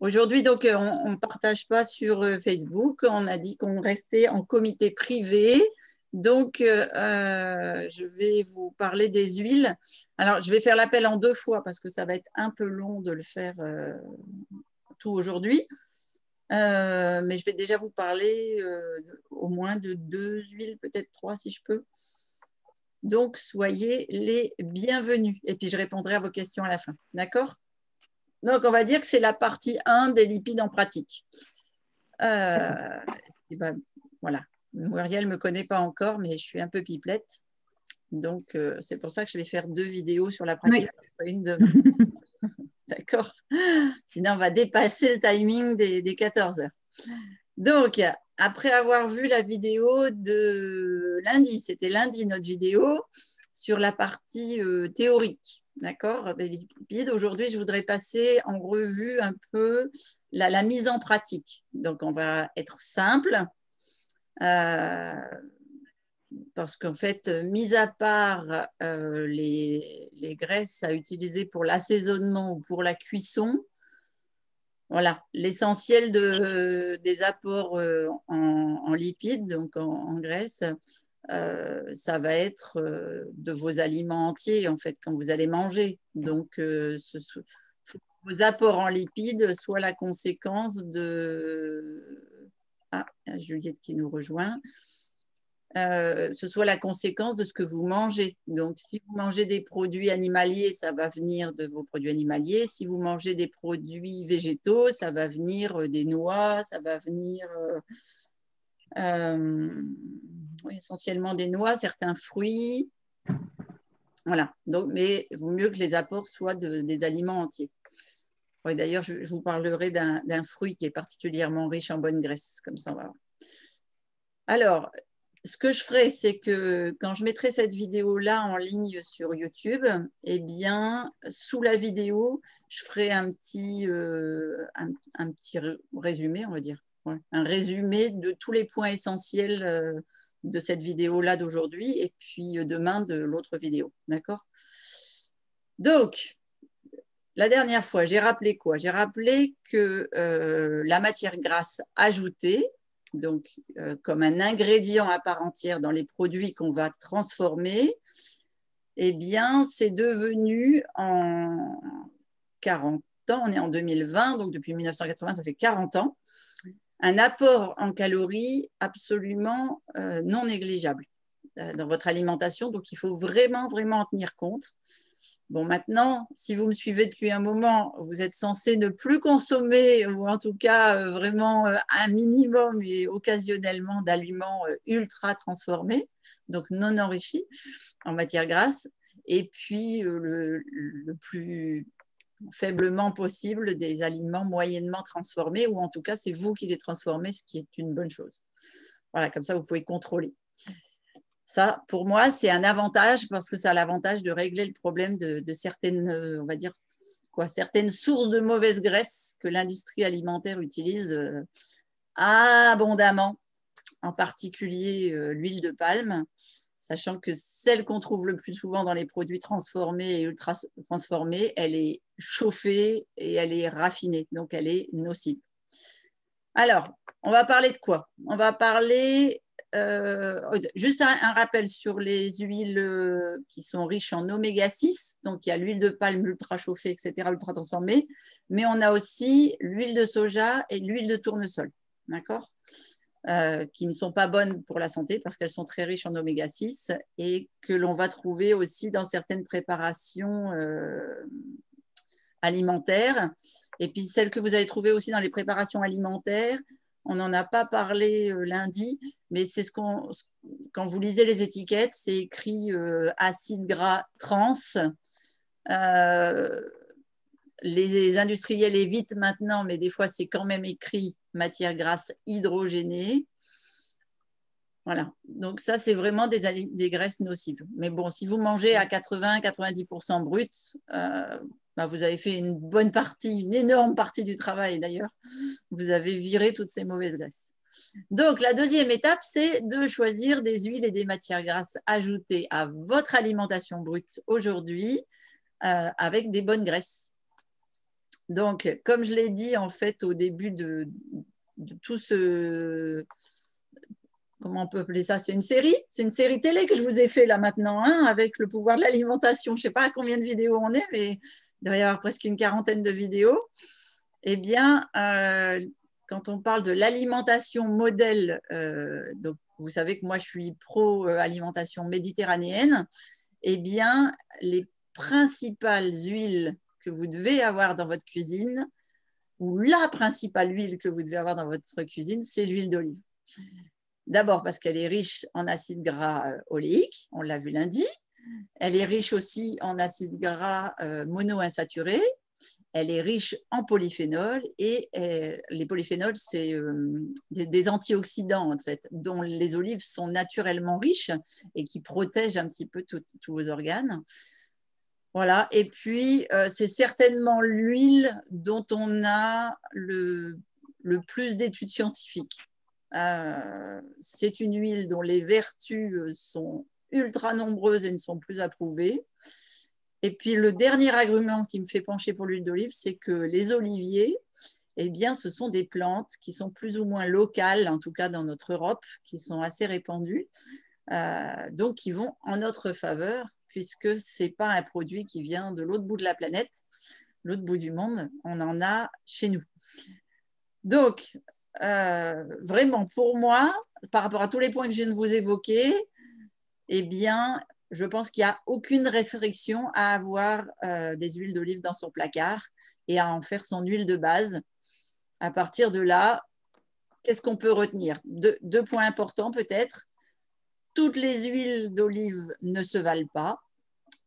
Aujourd'hui, donc, on ne partage pas sur Facebook. On a dit qu'on restait en comité privé. Donc, je vais vous parler des huiles. Alors, je vais faire l'appel en 2 fois parce que ça va être un peu long de le faire tout aujourd'hui. Mais je vais déjà vous parler au moins de 2 huiles, peut-être 3 si je peux. Donc, soyez les bienvenus. Et puis, je répondrai à vos questions à la fin. D'accord? Donc, on va dire que c'est la partie 1 des lipides en pratique. Et ben, voilà. Muriel ne me connaît pas encore, mais je suis un peu pipelette. Donc, c'est pour ça que je vais faire 2 vidéos sur la pratique. Oui. Une demain. D'accord? Sinon, on va dépasser le timing des 14 heures. Donc, après avoir vu la vidéo de lundi, c'était lundi notre vidéo, sur la partie théorique, d'accord, des lipides. Aujourd'hui, je voudrais passer en revue un peu la mise en pratique. Donc, on va être simple, parce qu'en fait, mis à part les graisses à utiliser pour l'assaisonnement ou pour la cuisson, voilà, l'essentiel des apports en lipides, donc en graisse, ça va être de vos aliments entiers, en fait, quand vous allez manger. Donc, vos apports en lipides soient la conséquence de… Ah, Juliette qui nous rejoint. Ce soit la conséquence de ce que vous mangez. Donc, si vous mangez des produits animaliers, ça va venir de vos produits animaliers. Si vous mangez des produits végétaux, ça va venir des noix, ça va venir essentiellement des noix, certains fruits. Voilà. Donc, mais il vaut mieux que les apports soient des aliments entiers. Ouais, d'ailleurs, je vous parlerai d'un fruit qui est particulièrement riche en bonne graisse. Comme ça, voilà. Alors, ce que je ferai, c'est que quand je mettrai cette vidéo-là en ligne sur YouTube, eh bien, sous la vidéo, je ferai un petit résumé, on va dire. Ouais, un résumé de tous les points essentiels de cette vidéo-là d'aujourd'hui et puis demain de l'autre vidéo. D'accord? Donc, la dernière fois, j'ai rappelé quoi? J'ai rappelé que la matière grasse ajoutée, donc comme un ingrédient à part entière dans les produits qu'on va transformer, eh bien, c'est devenu en 40 ans, on est en 2020, donc depuis 1980, ça fait 40 ans, un apport en calories absolument non négligeable dans votre alimentation. Donc, il faut vraiment, vraiment en tenir compte. Bon, maintenant, si vous me suivez depuis un moment, vous êtes censé ne plus consommer, ou en tout cas vraiment un minimum et occasionnellement d'aliments ultra transformés, donc non enrichis en matière grasse, et puis le plus faiblement possible des aliments moyennement transformés, ou en tout cas, c'est vous qui les transformez, ce qui est une bonne chose. Voilà, comme ça, vous pouvez contrôler. Ça, pour moi, c'est un avantage parce que ça a l'avantage de régler le problème de certaines, on va dire, certaines sources de mauvaise graisse que l'industrie alimentaire utilise abondamment, en particulier l'huile de palme, sachant que celle qu'on trouve le plus souvent dans les produits transformés et ultra transformés, elle est chauffée et elle est raffinée, donc elle est nocive. Alors, on va parler de quoi? On va parler… juste un rappel sur les huiles qui sont riches en oméga 6. Donc, il y a l'huile de palme ultra chauffée, etc., ultra transformée. Mais on a aussi l'huile de soja et l'huile de tournesol. D'accord? Qui ne sont pas bonnes pour la santé parce qu'elles sont très riches en oméga 6 et que l'on va trouver aussi dans certaines préparations alimentaires. Et puis, celles que vous allez trouver aussi dans les préparations alimentaires, on n'en a pas parlé lundi, mais c'est quand vous lisez les étiquettes, c'est écrit acide gras trans. Les industriels évitent maintenant, mais des fois, c'est quand même écrit matière grasse hydrogénée. Voilà. Donc, ça, c'est vraiment des graisses nocives. Mais bon, si vous mangez à 80-90% brut, vous avez fait une bonne partie, une énorme partie du travail d'ailleurs. Vous avez viré toutes ces mauvaises graisses. Donc, la deuxième étape, c'est de choisir des huiles et des matières grasses ajoutées à votre alimentation brute aujourd'hui avec des bonnes graisses. Donc, comme je l'ai dit en fait au début de tout ce… Comment on peut appeler ça? C'est une série télé que je vous ai fait là maintenant, hein, avec le pouvoir de l'alimentation. Je ne sais pas à combien de vidéos on est, mais il doit y avoir presque une quarantaine de vidéos. Eh bien, quand on parle de l'alimentation modèle, donc vous savez que moi je suis pro-alimentation méditerranéenne, eh bien, les principales huiles que vous devez avoir dans votre cuisine, ou la principale huile que vous devez avoir dans votre cuisine, c'est l'huile d'olive. D'abord parce qu'elle est riche en acides gras oléiques, on l'a vu lundi. Elle est riche aussi en acides gras monoinsaturés. Elle est riche en polyphénols et les polyphénols, c'est des antioxydants en fait, dont les olives sont naturellement riches et qui protègent un petit peu tous vos organes. Voilà, et puis c'est certainement l'huile dont on a le plus d'études scientifiques. C'est une huile dont les vertus sont ultra nombreuses et ne sont plus approuvées. Et puis le dernier argument qui me fait pencher pour l'huile d'olive, c'est que les oliviers, eh bien, ce sont des plantes qui sont plus ou moins locales, en tout cas dans notre Europe, qui sont assez répandues, donc qui vont en notre faveur, puisque ce n'est pas un produit qui vient de l'autre bout de la planète, l'autre bout du monde, on en a chez nous. Donc, vraiment, pour moi, par rapport à tous les points que je viens de vous évoquer, eh bien, je pense qu'il n'y a aucune restriction à avoir des huiles d'olive dans son placard et à en faire son huile de base. À partir de là, qu'est-ce qu'on peut retenir? Deux points importants peut-être. Toutes les huiles d'olive ne se valent pas.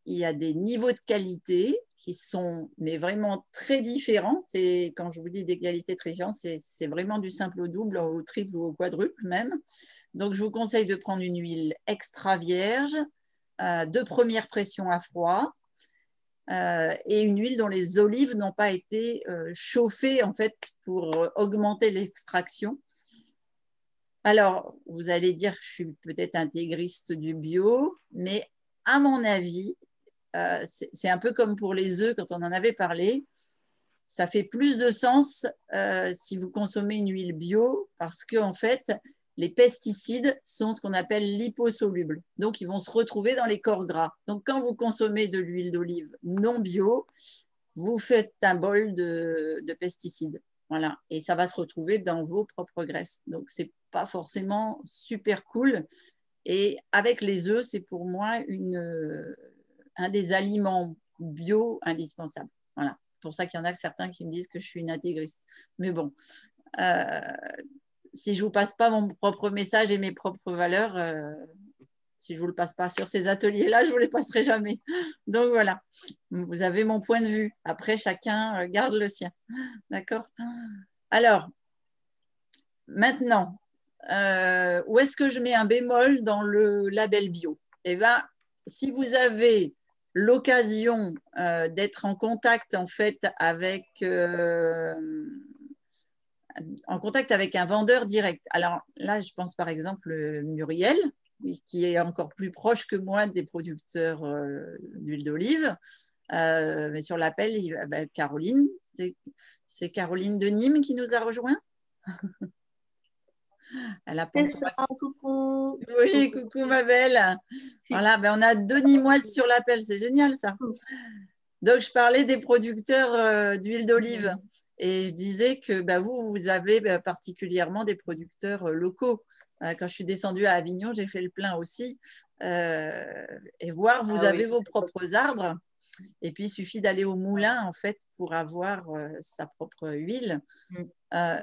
Il y a des niveaux de qualité qui sont mais vraiment très différents. Quand je vous dis des qualités très différentes, c'est vraiment du simple au double, au triple ou au quadruple même. Donc, je vous conseille de prendre une huile extra vierge, de première pression à froid, et une huile dont les olives n'ont pas été chauffées en fait pour augmenter l'extraction. Alors, vous allez dire que je suis peut-être intégriste du bio, mais à mon avis, c'est un peu comme pour les œufs quand on en avait parlé. Ça fait plus de sens si vous consommez une huile bio parce qu'en fait, les pesticides sont ce qu'on appelle liposolubles. Donc, ils vont se retrouver dans les corps gras. Donc, quand vous consommez de l'huile d'olive non bio, vous faites un bol de pesticides. Voilà. Et ça va se retrouver dans vos propres graisses. Donc, ce n'est pas forcément super cool. Et avec les œufs, c'est pour moi un des aliments bio indispensables. Voilà. C'est pour ça qu'il y en a certains qui me disent que je suis une intégriste. Mais bon, si je ne vous passe pas mon propre message et mes propres valeurs, si je ne vous le passe pas sur ces ateliers-là, je ne vous les passerai jamais. Donc voilà, vous avez mon point de vue. Après, chacun garde le sien. D'accord? Alors, maintenant, où est-ce que je mets un bémol dans le label bio? Eh bien, si vous avez l'occasion d'être en contact en fait avec un vendeur direct. Alors là, je pense par exemple Muriel, qui est encore plus proche que moi des producteurs d'huile d'olive. Mais sur l'appel, Caroline, c'est Caroline de Nîmes qui nous a rejoint. Elle a pas ça, coucou. Oui, coucou ma belle. Voilà, on a deux Nîmoises sur l'appel, c'est génial ça. Donc, je parlais des producteurs d'huile d'olive et je disais que vous avez particulièrement des producteurs locaux. Quand je suis descendue à Avignon, j'ai fait le plein aussi. Et voir, vous avez vos propres arbres. Et puis, il suffit d'aller au moulin, en fait, pour avoir sa propre huile.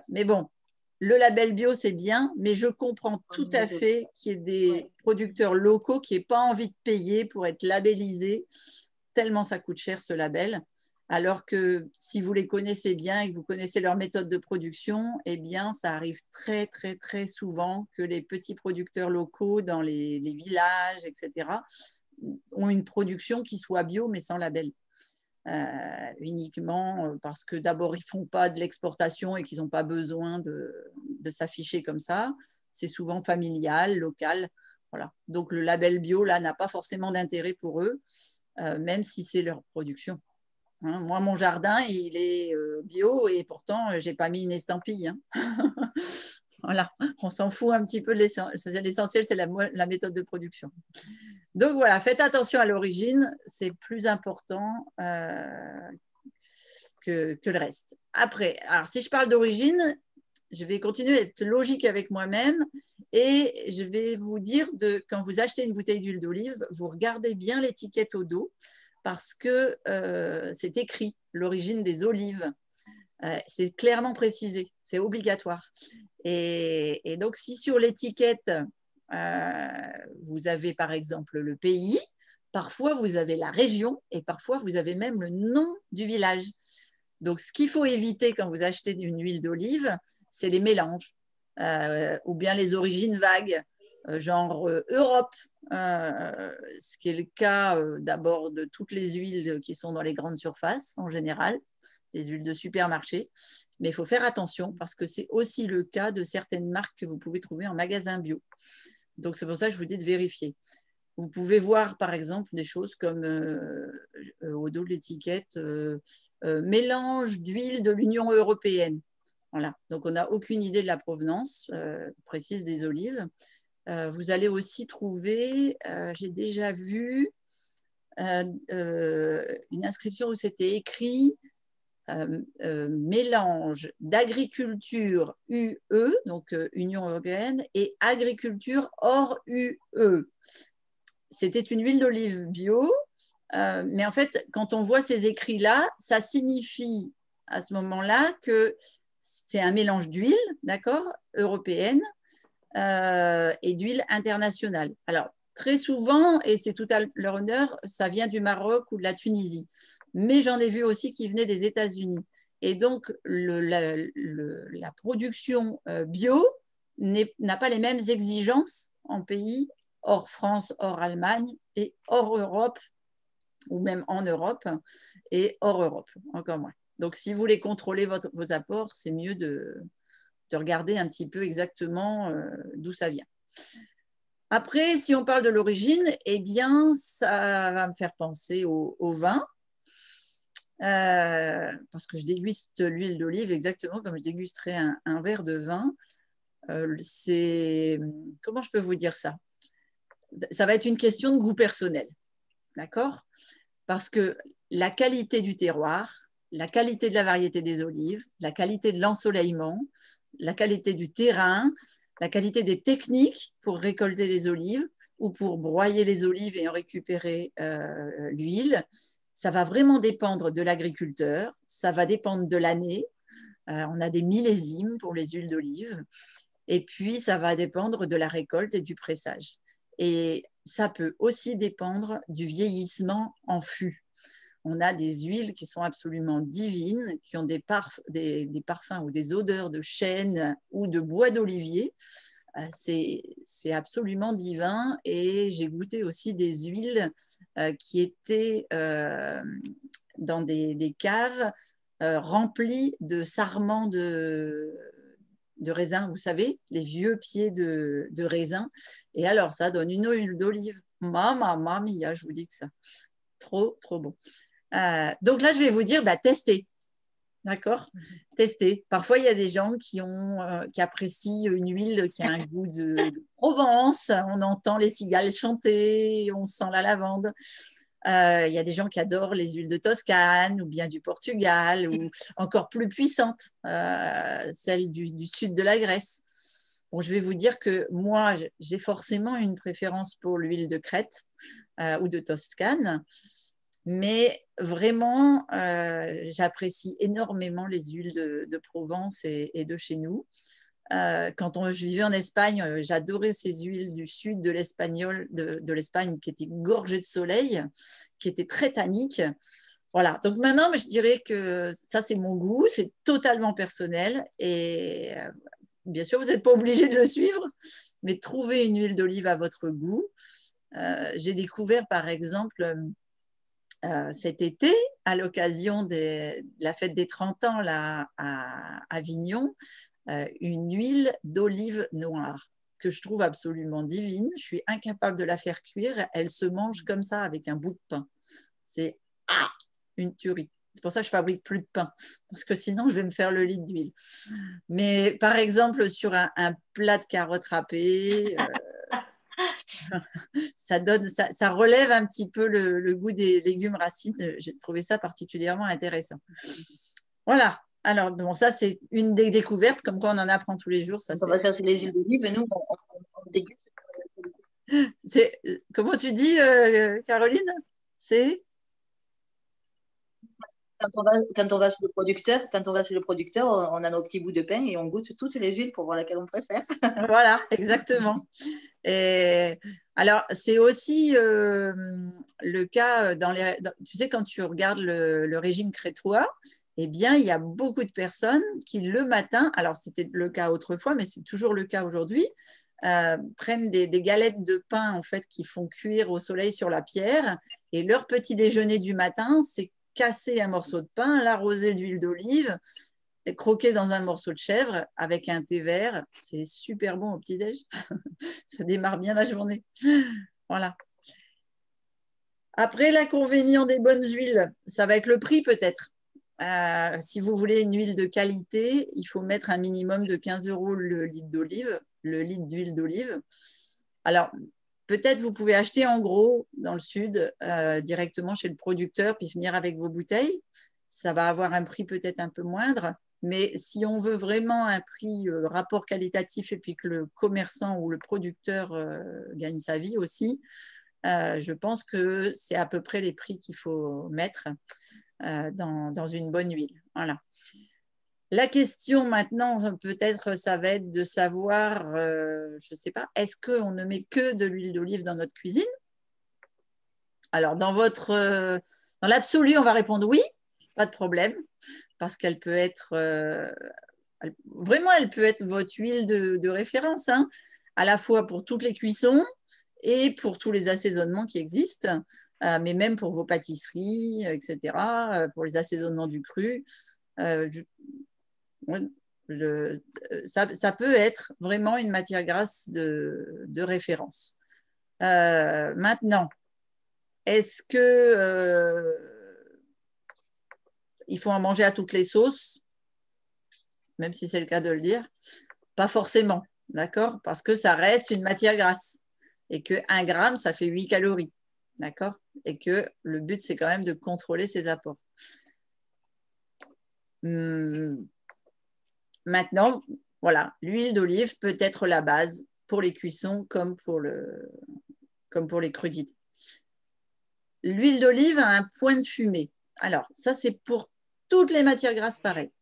Mais bon, le label bio, c'est bien, mais je comprends tout à fait qu'il y ait des producteurs locaux qui n'aient pas envie de payer pour être labellisés, tellement ça coûte cher ce label. Alors que si vous les connaissez bien et que vous connaissez leur méthode de production, eh bien, ça arrive très, très, très souvent que les petits producteurs locaux dans les villages, etc., ont une production qui soit bio, mais sans label. Uniquement parce que d'abord, ils ne font pas de l'exportation et qu'ils n'ont pas besoin de s'afficher comme ça. C'est souvent familial, local. Voilà. Donc, le label bio, là, n'a pas forcément d'intérêt pour eux, même si c'est leur production. Hein. Moi, mon jardin, il est bio et pourtant, je n'ai pas mis une estampille. Hein. Voilà, on s'en fout un petit peu de l'essentiel. L'essentiel, c'est la méthode de production. Donc voilà, faites attention à l'origine, c'est plus important que le reste. Après, alors si je parle d'origine, je vais continuer à être logique avec moi-même et je vais vous dire, quand vous achetez une bouteille d'huile d'olive, vous regardez bien l'étiquette au dos parce que c'est écrit l'origine des olives. C'est clairement précisé, c'est obligatoire. Et donc, si sur l'étiquette, vous avez par exemple le pays, parfois vous avez la région et parfois vous avez même le nom du village. Donc, ce qu'il faut éviter quand vous achetez une huile d'olive, c'est les mélanges ou bien les origines vagues, genre Europe, ce qui est le cas d'abord de toutes les huiles qui sont dans les grandes surfaces en général, les huiles de supermarché. Mais il faut faire attention parce que c'est aussi le cas de certaines marques que vous pouvez trouver en magasin bio. Donc, c'est pour ça que je vous dis de vérifier. Vous pouvez voir, par exemple, des choses comme au dos de l'étiquette mélange d'huile de l'Union européenne. Voilà. Donc, on n'a aucune idée de la provenance précise des olives. Vous allez aussi trouver, j'ai déjà vu une inscription où c'était écrit mélange d'agriculture UE, donc Union européenne, et agriculture hors UE. C'était une huile d'olive bio, mais en fait, quand on voit ces écrits-là, ça signifie à ce moment-là que c'est un mélange d'huile, d'accord, européenne, et d'huile internationale. Alors, très souvent, et c'est tout à leur honneur, ça vient du Maroc ou de la Tunisie. Mais j'en ai vu aussi qui venaient des États-Unis. Et donc, la production bio n'a pas les mêmes exigences en pays hors France, hors Allemagne et hors Europe, ou même en Europe et hors Europe, encore moins. Donc, si vous voulez contrôler vos apports, c'est mieux de regarder un petit peu exactement d'où ça vient. Après, si on parle de l'origine, eh bien, ça va me faire penser au vin. Parce que je déguste l'huile d'olive exactement comme je dégusterais un verre de vin. Comment je peux vous dire ça? Ça va être une question de goût personnel, d'accord? Parce que la qualité du terroir, la qualité de la variété des olives, la qualité de l'ensoleillement, la qualité du terrain, la qualité des techniques pour récolter les olives ou pour broyer les olives et en récupérer l'huile, ça va vraiment dépendre de l'agriculteur, ça va dépendre de l'année. On a des millésimes pour les huiles d'olive. Et puis, ça va dépendre de la récolte et du pressage. Et ça peut aussi dépendre du vieillissement en fût. On a des huiles qui sont absolument divines, qui ont des parfums ou des odeurs de chêne ou de bois d'olivier. C'est absolument divin. Et j'ai goûté aussi des huiles qui étaient dans des caves remplies de sarments de raisin, vous savez, les vieux pieds de raisin. Et alors, ça donne une huile d'olive. Mamma mia, je vous dis que ça. Trop, trop bon. Donc là, je vais vous dire, testez. D'accord? Testez. Parfois, il y a des gens qui apprécient une huile qui a un goût de Provence. On entend les cigales chanter, on sent la lavande. Il y a des gens qui adorent les huiles de Toscane ou bien du Portugal ou encore plus puissantes, celles du sud de la Grèce. Bon, je vais vous dire que moi, j'ai forcément une préférence pour l'huile de Crète ou de Toscane, mais vraiment, j'apprécie énormément les huiles de Provence et de chez nous. Quand je vivais en Espagne, j'adorais ces huiles du sud de l'Espagne qui étaient gorgées de soleil, qui étaient très tanniques. Voilà, donc maintenant, je dirais que ça, c'est mon goût, c'est totalement personnel. Et bien sûr, vous n'êtes pas obligé de le suivre, mais trouvez une huile d'olive à votre goût. J'ai découvert, par exemple, cet été, à l'occasion de la fête des 30 ans là, à Avignon, une huile d'olive noire que je trouve absolument divine. Je suis incapable de la faire cuire. Elle se mange comme ça avec un bout de pain. C'est une tuerie. C'est pour ça que je fabrique plus de pain, parce que sinon, je vais me faire le litre d'huile. Mais par exemple, sur un plat de carottes râpées, ça relève un petit peu le goût des légumes racines. J'ai trouvé ça particulièrement intéressant. Voilà. Alors, bon, ça, c'est une des découvertes, comme quoi on en apprend tous les jours. Ça, on va chercher les huiles d'olive et nous, on déguste. Comment tu dis, Caroline? C'est Quand on va chez le producteur, on a nos petits bouts de pain et on goûte toutes les huiles pour voir laquelle on préfère. Voilà, exactement. Et alors, c'est aussi le cas tu sais, quand tu regardes le régime crétois, eh bien, il y a beaucoup de personnes qui, le matin, alors c'était le cas autrefois, mais c'est toujours le cas aujourd'hui, prennent des galettes de pain en fait qui font cuire au soleil sur la pierre, et leur petit déjeuner du matin, c'est casser un morceau de pain, l'arroser d'huile d'olive, et croquer dans un morceau de chèvre avec un thé vert. C'est super bon au petit-déj. Ça démarre bien la journée. Voilà. Après, l'inconvénient des bonnes huiles, ça va être le prix peut-être. Si vous voulez une huile de qualité, il faut mettre un minimum de 15 € le litre d'huile d'olive. Alors, peut-être vous pouvez acheter en gros dans le sud directement chez le producteur puis venir avec vos bouteilles. Ça va avoir un prix peut-être un peu moindre. Mais si on veut vraiment un prix rapport qualitatif et puis que le commerçant ou le producteur gagne sa vie aussi, je pense que c'est à peu près les prix qu'il faut mettre dans une bonne huile. Voilà. La question maintenant, peut-être, ça va être de savoir, je ne sais pas, est-ce qu'on ne met que de l'huile d'olive dans notre cuisine? Alors, dans l'absolu, on va répondre oui, pas de problème, parce qu'elle peut être, vraiment, elle peut être votre huile de référence, hein, à la fois pour toutes les cuissons et pour tous les assaisonnements qui existent, mais même pour vos pâtisseries, etc., pour les assaisonnements du cru. Ça peut être vraiment une matière grasse de référence. Maintenant, est-ce que il faut en manger à toutes les sauces, même si c'est le cas de le dire? Pas forcément, d'accord? Parce que ça reste une matière grasse et que 1 gramme, ça fait 8 calories, d'accord? Et que le but, c'est quand même de contrôler ses apports. Maintenant, voilà, l'huile d'olive peut être la base pour les cuissons comme pour les crudités. L'huile d'olive a un point de fumée. Alors, ça, c'est pour toutes les matières grasses pareilles.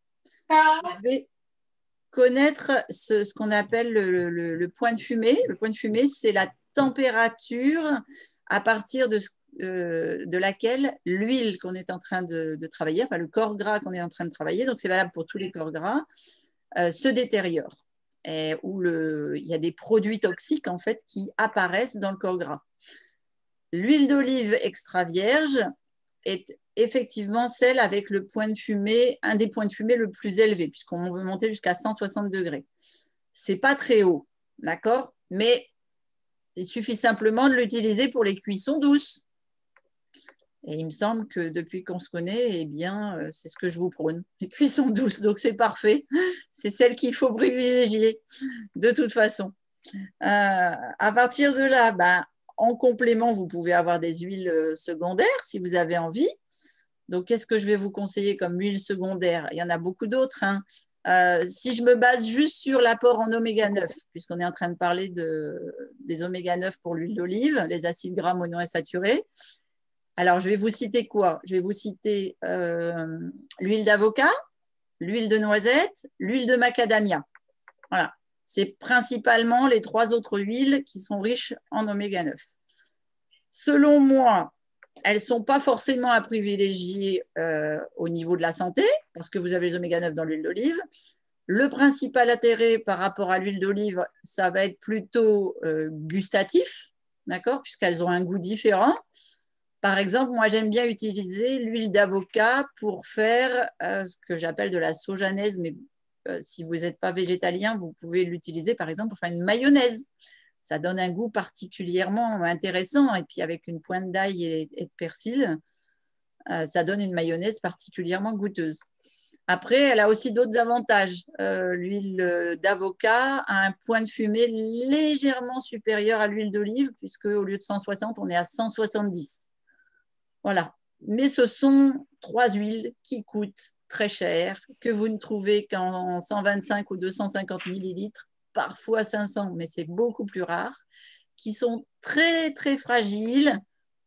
Vous devez connaître ce qu'on appelle le point de fumée. Le point de fumée, c'est la température à partir de laquelle l'huile qu'on est en train de travailler, enfin le corps gras qu'on est en train de travailler, donc c'est valable pour tous les corps gras, se détériore. Où il y a des produits toxiques en fait qui apparaissent dans le corps gras. L'huile d'olive extra vierge est effectivement celle avec le point de fumée, un des points de fumée le plus élevé, puisqu'on peut monter jusqu'à 160 degrés. C'est pas très haut, d'accord? Mais il suffit simplement de l'utiliser pour les cuissons douces. Et il me semble que depuis qu'on se connaît, eh bien, c'est ce que je vous prône, les cuissons douces. Donc, c'est parfait. C'est celle qu'il faut privilégier de toute façon. À partir de là, en complément, vous pouvez avoir des huiles secondaires si vous avez envie. Donc, qu'est-ce que je vais vous conseiller comme huile secondaire? Il y en a beaucoup d'autres, hein. Si je me base juste sur l'apport en oméga 9, puisqu'on est en train de parler des oméga 9 pour l'huile d'olive, les acides gras monoinsaturés, alors je vais vous citer quoi? Je vais vous citer l'huile d'avocat, l'huile de noisette, l'huile de macadamia. Voilà. C'est principalement les 3 autres huiles qui sont riches en oméga 9. Selon moi, elles ne sont pas forcément à privilégier au niveau de la santé, parce que vous avez les oméga 9 dans l'huile d'olive. Le principal intérêt par rapport à l'huile d'olive, ça va être plutôt gustatif, d'accord, puisqu'elles ont un goût différent. Par exemple, moi, j'aime bien utiliser l'huile d'avocat pour faire ce que j'appelle de la saugenaise, mais si vous n'êtes pas végétalien, vous pouvez l'utiliser, par exemple, pour faire une mayonnaise. Ça donne un goût particulièrement intéressant. Et puis, avec une pointe d'ail et de persil, Ça donne une mayonnaise particulièrement goûteuse. Après, elle a aussi d'autres avantages. L'huile d'avocat a un point de fumée légèrement supérieur à l'huile d'olive, puisque au lieu de 160, on est à 170. Voilà. Mais ce sont 3 huiles qui coûtent très cher, que vous ne trouvez qu'en 125 ou 250 millilitres, parfois 500, mais c'est beaucoup plus rare, qui sont très, très fragiles.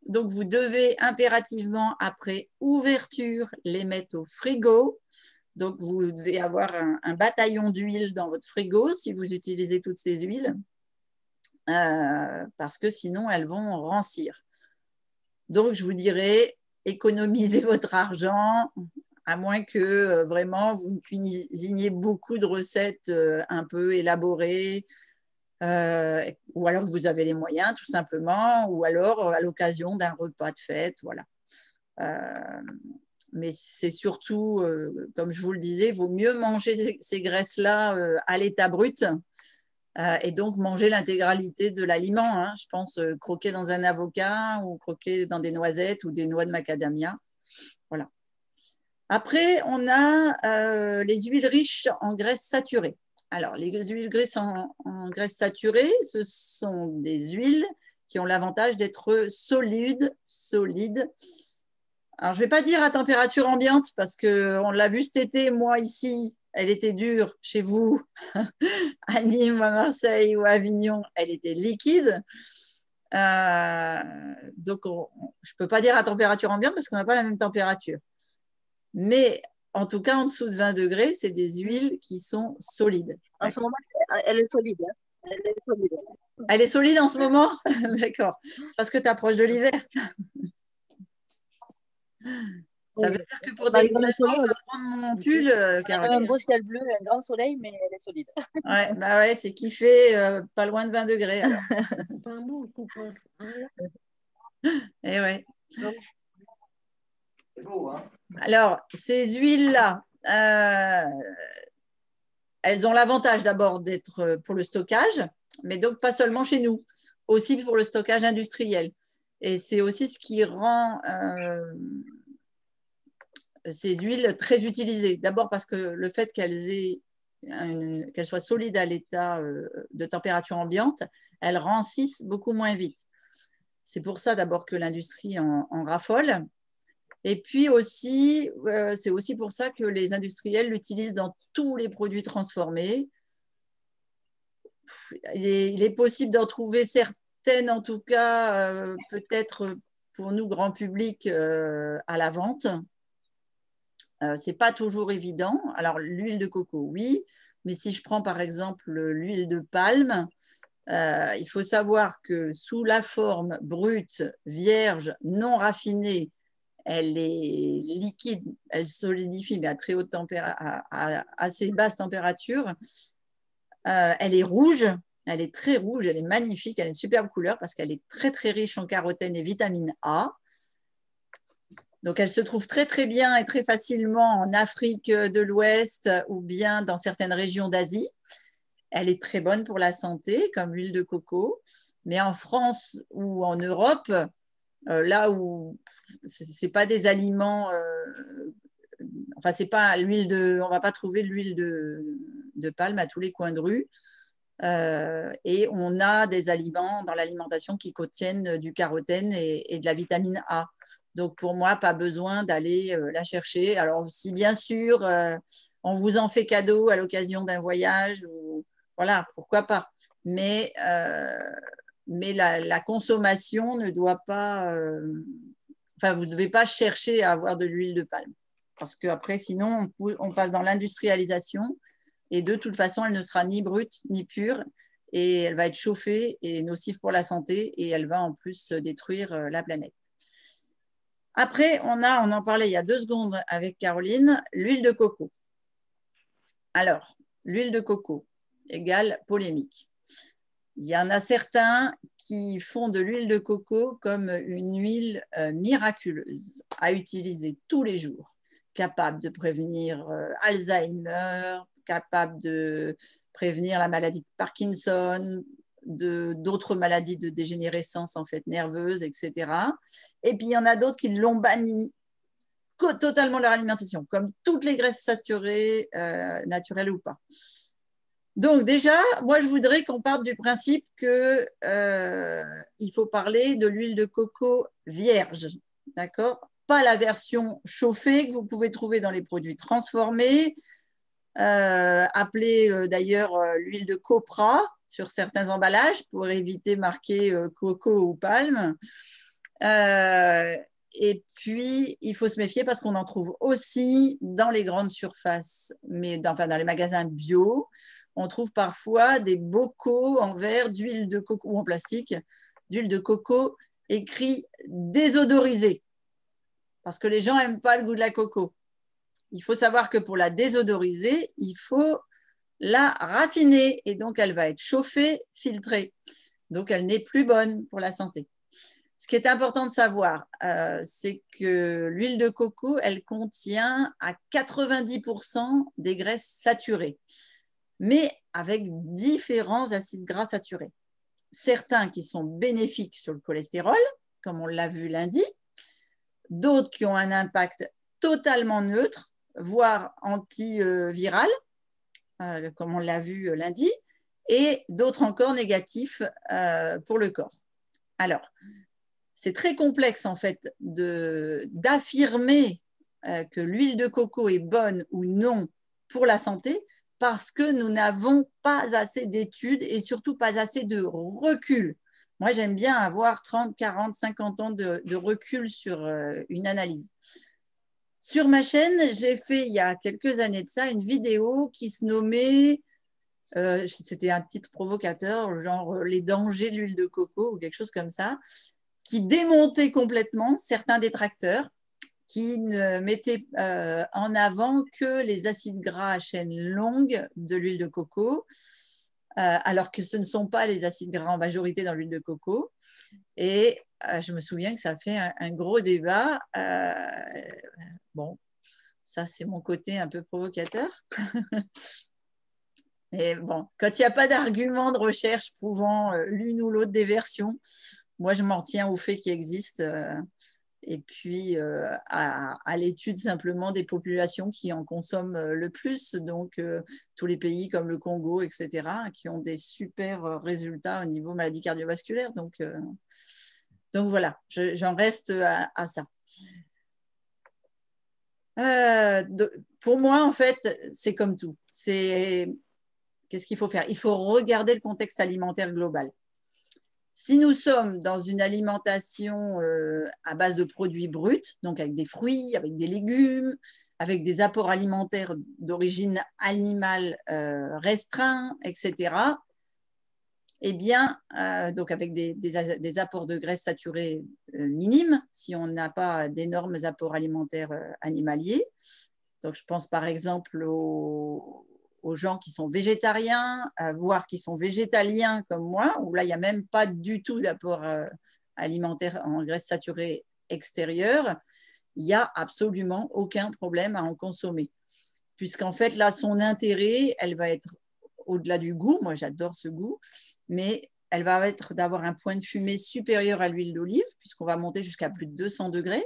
Donc, vous devez impérativement, après ouverture, les mettre au frigo. Donc, vous devez avoir un bataillon d'huile dans votre frigo si vous utilisez toutes ces huiles, parce que sinon, elles vont rancir. Donc, je vous dirais, économisez votre argent, à moins que vraiment vous cuisiniez beaucoup de recettes un peu élaborées, ou alors que vous avez les moyens tout simplement, ou alors à l'occasion d'un repas de fête, voilà. Mais c'est surtout, comme je vous le disais, il vaut mieux manger ces graisses-là à l'état brut et donc manger l'intégralité de l'aliment. Hein. Je pense croquer dans un avocat ou croquer dans des noisettes ou des noix de macadamia. Voilà. Après, on a les huiles riches en graisses saturées. Alors, les huiles en graisses saturées, ce sont des huiles qui ont l'avantage d'être solides. Alors, je ne vais pas dire à température ambiante parce qu'on l'a vu cet été, moi ici, elle était dure. Chez vous, à Nîmes, à Marseille ou à Avignon, elle était liquide. Donc, je ne peux pas dire à température ambiante parce qu'on n'a pas la même température. Mais en tout cas, en dessous de 20 degrés, c'est des huiles qui sont solides. En ce moment, elle est solide. Hein. Elle est solide. Elle est solide en ce moment? D'accord. C'est parce que tu approches de l'hiver. Ça veut dire que pour des soleil, je vais prendre mon pull. Un beau ciel bleu, un grand soleil, mais elle est solide. Ouais, bah ouais, c'est qu'il fait pas loin de 20 degrés. Alors. Et ouais. C'est beau, hein? Alors, ces huiles-là, elles ont l'avantage d'abord d'être pour le stockage, mais donc pas seulement chez nous, aussi pour le stockage industriel. Et c'est aussi ce qui rend ces huiles très utilisées. D'abord parce que le fait qu'elles soient solides à l'état de température ambiante, elles rancissent beaucoup moins vite. C'est pour ça d'abord que l'industrie en raffole. Et puis aussi, c'est aussi pour ça que les industriels l'utilisent dans tous les produits transformés. Il est possible d'en trouver certaines, en tout cas, peut-être pour nous, grand public, à la vente. Ce n'est pas toujours évident. Alors, l'huile de coco, oui. Mais si je prends par exemple l'huile de palme, il faut savoir que sous la forme brute, vierge, non raffinée, elle est liquide, elle solidifie, mais à très haute à assez basse température. Elle est rouge, elle est très rouge, elle est magnifique, elle a une superbe couleur parce qu'elle est très très riche en carotène et vitamine A. Donc elle se trouve très très bien et très facilement en Afrique de l'Ouest ou bien dans certaines régions d'Asie. Elle est très bonne pour la santé, comme l'huile de coco. Mais en France ou en Europe, là où c'est pas des aliments, enfin c'est pas l'huile de, on va pas trouver l'huile de palme à tous les coins de rue. Et on a des aliments dans l'alimentation qui contiennent du carotène et de la vitamine A. Donc pour moi, pas besoin d'aller la chercher. Alors si bien sûr on vous en fait cadeau à l'occasion d'un voyage, ou, voilà, pourquoi pas. Mais la consommation ne doit pas, enfin vous ne devez pas chercher à avoir de l'huile de palme. Parce qu'après, sinon, on passe dans l'industrialisation et de toute façon, elle ne sera ni brute ni pure et elle va être chauffée et nocive pour la santé et elle va en plus détruire la planète. Après, on en parlait il y a 2 secondes avec Caroline, l'huile de coco. Alors, l'huile de coco égale polémique. Il y en a certains qui font de l'huile de coco comme une huile miraculeuse à utiliser tous les jours, capable de prévenir Alzheimer, capable de prévenir la maladie de Parkinson, d'autres maladies de dégénérescence en fait nerveuse, etc. Et puis il y en a d'autres qui l'ont banni totalement leur alimentation, comme toutes les graisses saturées, naturelles ou pas. Donc déjà, moi, je voudrais qu'on parte du principe qu'il faut parler de l'huile de coco vierge, d'accord? Pas la version chauffée que vous pouvez trouver dans les produits transformés, appelée d'ailleurs l'huile de copra sur certains emballages pour éviter marqué coco ou palme. Et puis, il faut se méfier parce qu'on en trouve aussi dans les grandes surfaces, mais dans les magasins bio. On trouve parfois des bocaux en verre d'huile de coco ou en plastique, d'huile de coco écrit désodorisé, parce que les gens n'aiment pas le goût de la coco. Il faut savoir que pour la désodoriser, il faut la raffiner et donc elle va être chauffée, filtrée. Donc elle n'est plus bonne pour la santé. Ce qui est important de savoir, c'est que l'huile de coco, elle contient à 90% des graisses saturées, mais avec différents acides gras saturés. Certains qui sont bénéfiques sur le cholestérol, comme on l'a vu lundi, d'autres qui ont un impact totalement neutre, voire antiviral, comme on l'a vu lundi, et d'autres encore négatifs pour le corps. Alors, c'est très complexe en fait d'affirmer que l'huile de coco est bonne ou non pour la santé parce que nous n'avons pas assez d'études et surtout pas assez de recul. Moi, j'aime bien avoir 30, 40, 50 ans de recul sur une analyse. Sur ma chaîne, j'ai fait il y a quelques années de ça une vidéo qui se nommait, c'était un titre provocateur, genre les dangers de l'huile de coco ou quelque chose comme ça, qui démontait complètement certains détracteurs qui ne mettaient en avant que les acides gras à chaîne longue de l'huile de coco, alors que ce ne sont pas les acides gras en majorité dans l'huile de coco. Et je me souviens que ça a fait un gros débat. Bon, ça c'est mon côté un peu provocateur. Mais bon, quand il n'y a pas d'argument de recherche prouvant l'une ou l'autre des versions, moi je m'en tiens au fait qu'il existe et puis à l'étude simplement des populations qui en consomment le plus, donc tous les pays comme le Congo, etc., qui ont des super résultats au niveau maladie cardiovasculaire. Donc voilà, j'en reste à ça. Pour moi, en fait, c'est comme tout. Qu'est-ce qu'il faut faire? Il faut regarder le contexte alimentaire global. Si nous sommes dans une alimentation à base de produits bruts, donc avec des fruits, avec des légumes, avec des apports alimentaires d'origine animale restreints, etc., eh bien, donc avec des apports de graisses saturées minimes, si on n'a pas d'énormes apports alimentaires animaliers. Donc, je pense par exemple aux gens qui sont végétariens, voire qui sont végétaliens comme moi, où là, il n'y a même pas du tout d'apport alimentaire en graisses saturées extérieures. Il n'y a absolument aucun problème à en consommer. Puisqu'en fait, là, son intérêt, elle va être au-delà du goût. Moi, j'adore ce goût, mais elle va être d'avoir un point de fumée supérieur à l'huile d'olive, puisqu'on va monter jusqu'à plus de 200 degrés.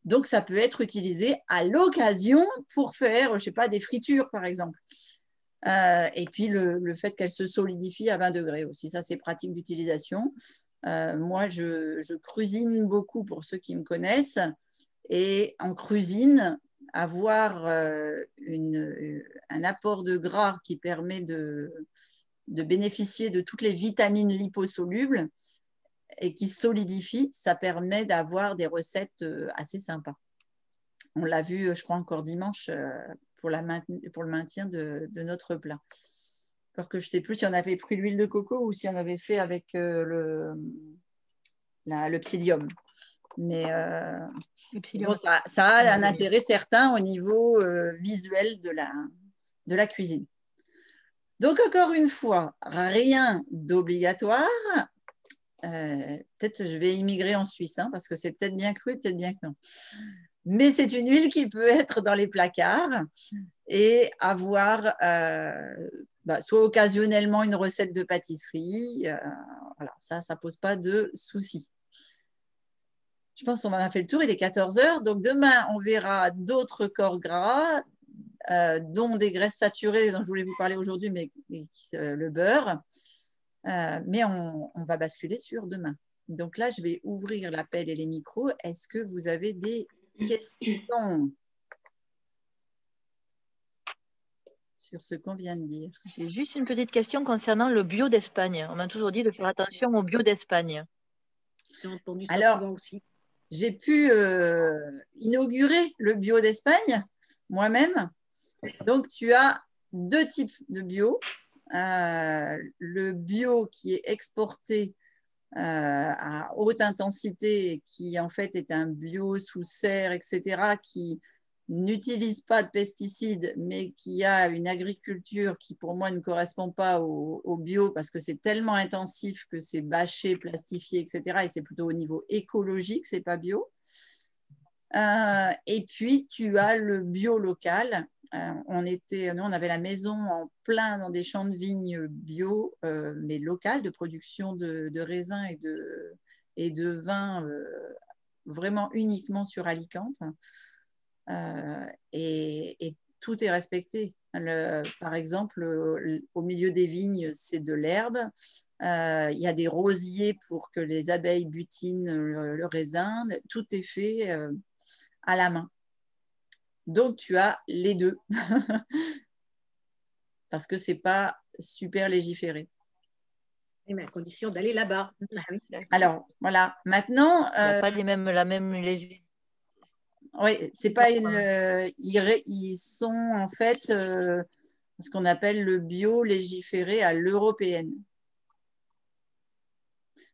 Donc, ça peut être utilisé à l'occasion pour faire, je ne sais pas, des fritures, par exemple. Et puis, le fait qu'elle se solidifie à 20 degrés aussi, ça, c'est pratique d'utilisation. Moi, je cuisine beaucoup pour ceux qui me connaissent. Et en cuisine, avoir un apport de gras qui permet de bénéficier de toutes les vitamines liposolubles et qui solidifient, ça permet d'avoir des recettes assez sympas. On l'a vu, je crois, encore dimanche pour le maintien de notre plat. Alors que je ne sais plus si on avait pris l'huile de coco ou si on avait fait avec le psyllium. Mais bon, ça a un intérêt certain au niveau visuel de la cuisine. Donc, encore une fois, rien d'obligatoire. Peut-être je vais immigrer en Suisse, hein, parce que c'est peut-être bien cru, peut-être bien que non. Mais c'est une huile qui peut être dans les placards et avoir soit occasionnellement une recette de pâtisserie. Voilà, ça ne pose pas de souci. Je pense qu'on en a fait le tour, il est 14 h. Donc demain, on verra d'autres corps gras, dont des graisses saturées dont je voulais vous parler aujourd'hui, mais le beurre. Mais on va basculer sur demain. Donc là, je vais ouvrir l'appel et les micros. Est-ce que vous avez des questions sur ce qu'on vient de dire? J'ai juste une petite question concernant le bio d'Espagne. On m'a toujours dit de faire attention au bio d'Espagne. J'ai entendu ça Alors, souvent aussi. J'ai pu inaugurer le bio d'Espagne moi-même. Donc, tu as deux types de bio. Le bio qui est exporté à haute intensité, qui en fait est un bio sous serre, etc., qui n'utilise pas de pesticides, mais qui a une agriculture qui, pour moi, ne correspond pas au bio parce que c'est tellement intensif que c'est bâché, plastifié, etc. Et c'est plutôt au niveau écologique, c'est pas bio. Et puis, tu as le bio local. Nous, on avait la maison en plein dans des champs de vignes bio, mais local, de production de raisins et de vins vraiment uniquement sur Alicante. Et tout est respecté. Par exemple, au milieu des vignes, c'est de l'herbe. Il y a des rosiers pour que les abeilles butinent le raisin. Tout est fait à la main. Donc, tu as les deux. Parce que ce n'est pas super légiféré. Mais à condition d'aller là-bas. Alors, voilà. Maintenant… Il n'y a pas la même législation. Oui, c'est pas ils sont en fait ce qu'on appelle le bio légiféré à l'européenne.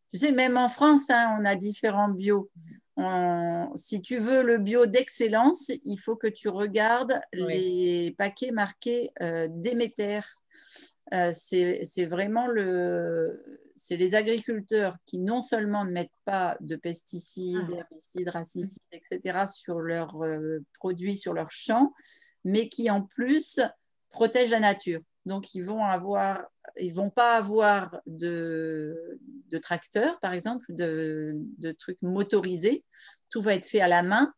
Tu sais, même en France, hein, on a différents bio. Si tu veux le bio d'excellence, il faut que tu regardes les paquets marqués Déméter. C'est vraiment c'est les agriculteurs qui non seulement ne mettent pas de pesticides, herbicides, racicides, etc. sur leurs produits, sur leurs champs, mais qui en plus protègent la nature. Donc, ils vont pas avoir de tracteurs, par exemple, de trucs motorisés. Tout va être fait à la main.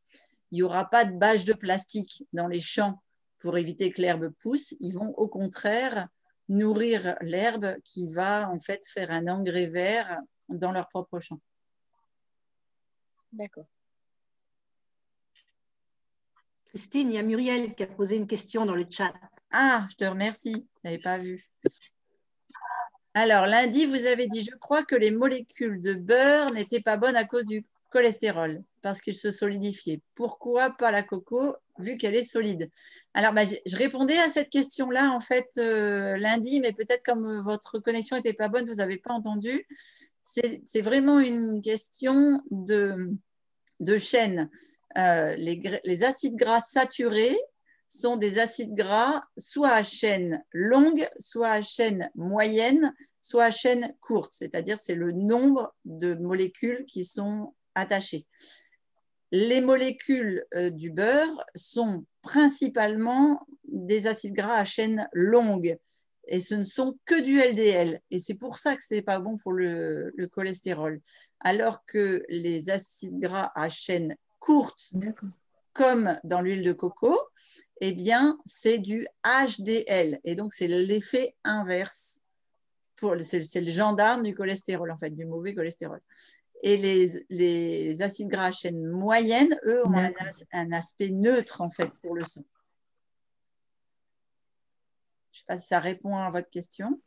Il n'y aura pas de bâches de plastique dans les champs pour éviter que l'herbe pousse. Ils vont au contraire nourrir l'herbe qui va en fait faire un engrais vert dans leur propre champ. D'accord. Christine, il y a Muriel qui a posé une question dans le chat. Ah, je te remercie, je n'avais pas vu. Alors, lundi, vous avez dit, je crois que les molécules de beurre n'étaient pas bonnes à cause du cholestérol, parce qu'il se solidifiait. Pourquoi pas la coco, vu qu'elle est solide? Alors, je répondais à cette question-là, en fait, lundi, mais peut-être comme votre connexion n'était pas bonne, vous n'avez pas entendu. C'est vraiment une question de chaîne. Les acides gras saturés sont des acides gras soit à chaîne longue, soit à chaîne moyenne, soit à chaîne courte, c'est-à-dire c'est le nombre de molécules qui sont attachées. Les molécules du beurre sont principalement des acides gras à chaîne longue et ce ne sont que du LDL et c'est pour ça que ce n'est pas bon pour le cholestérol. Alors que les acides gras à chaîne courte, comme dans l'huile de coco, eh bien, c'est du HDL. Et donc, c'est l'effet inverse. C'est le gendarme du cholestérol, en fait, du mauvais cholestérol. Et les acides gras à chaîne moyenne, eux, ont un aspect neutre, en fait, pour le sang. Je ne sais pas si ça répond à votre question.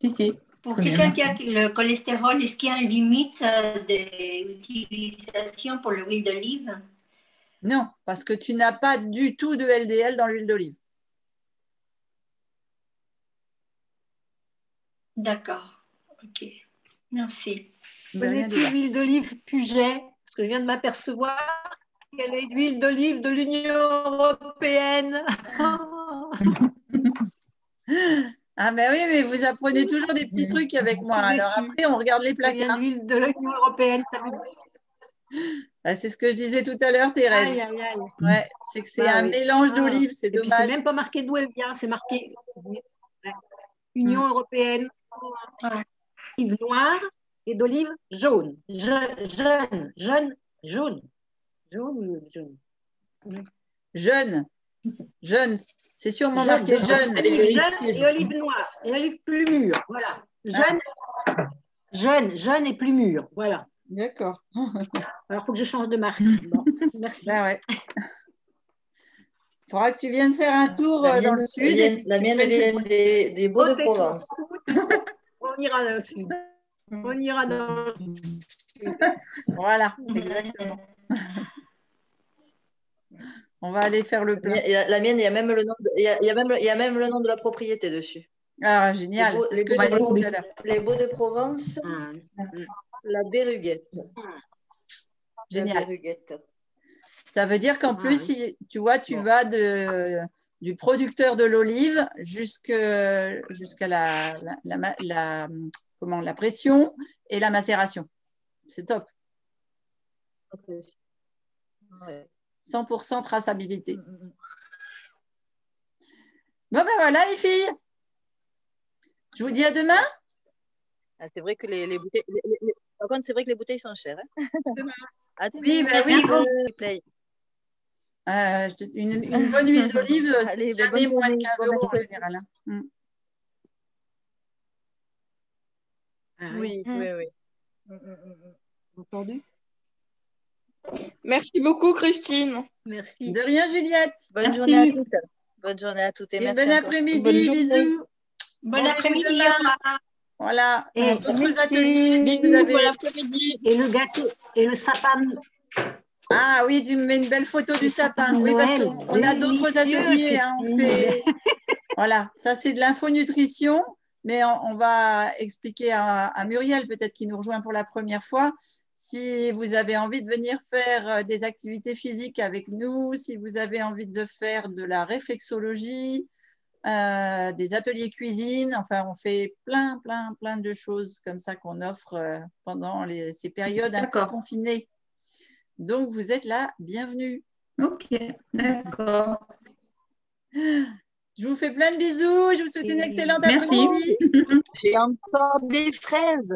Si. Pour quelqu'un qui a le cholestérol, est-ce qu'il y a une limite d'utilisation pour l'huile d'olive? Non, parce que tu n'as pas du tout de LDL dans l'huile d'olive. D'accord. Ok. Merci. Connais-tu l'huile d'olive Puget? Parce que je viens de m'apercevoir qu'elle est l'huile d'olive de l'Union européenne. Ah ben oui, mais vous apprenez toujours des petits trucs avec moi. Alors après, on regarde les placards. L'huile de l'Union européenne, ça veut dire… C'est ce que je disais tout à l'heure, Thérèse. Aïe, aïe, aïe. Ouais, c'est que c'est un mélange d'olives, c'est dommage. C'est même pas marqué d'où elle vient, c'est marqué Union européenne, olive noire, et d'olive jaune. Jeune. Jaune ou jaune? Jeune. C'est sûrement Jeune, marqué jeune. jeune. Olive jeune et olive noire. Et olive plus mûre. Voilà. Jeune et plus mûre. Voilà. D'accord. Alors, il faut que je change de marque. Bon, merci. Ben ouais. Il faudra que tu viennes faire un tour dans le sud. La mienne vient des Beaux de Provence. On ira dans le sud. On ira dans le sud. Voilà, exactement. On va aller faire le plein. La mienne, il y a même le nom de la propriété dessus. Ah, génial. C'est ce que j'ai dit tout à l'heure. Les Beaux de Provence, la Berruguette. Génial. La Berruguette. Ça veut dire qu'en plus, si, tu vois, tu vas du producteur de l'olive jusqu'à la pression et la macération. C'est top. Ouais. 100% traçabilité. Bon, ben voilà, les filles. Je vous dis à demain. Ah, c'est vrai que les bouteilles. Par contre, c'est vrai que les bouteilles sont chères. Hein. Oui, ben oui. Une bonne huile d'olive, c'est jamais moins de 15 € en général. Hein. Oui. Entendu? Merci beaucoup, Christine. Merci. De rien, Juliette. Bonne journée à toutes. Bonne journée à toutes. Et une merci bonne encore. après-midi. Bisous. Bon après-midi. Voilà. Et D'autres ateliers, si vous avez. Bon après-midi. Et le gâteau et le sapin. Ah oui, tu me mets une belle photo du sapin. sapin de Oui, parce Noël, qu'on a d'autres ateliers. Hein, on fait... Voilà, ça c'est de l'infonutrition, mais on va expliquer à Muriel, peut-être qui nous rejoint pour la première fois, si vous avez envie de venir faire des activités physiques avec nous, si vous avez envie de faire de la réflexologie, des ateliers cuisine, enfin on fait plein de choses comme ça qu'on offre pendant ces périodes un peu confinées. Donc, vous êtes là, bienvenue. Ok, d'accord. Je vous fais plein de bisous. Je vous souhaite une excellente après-midi. J'ai encore des fraises.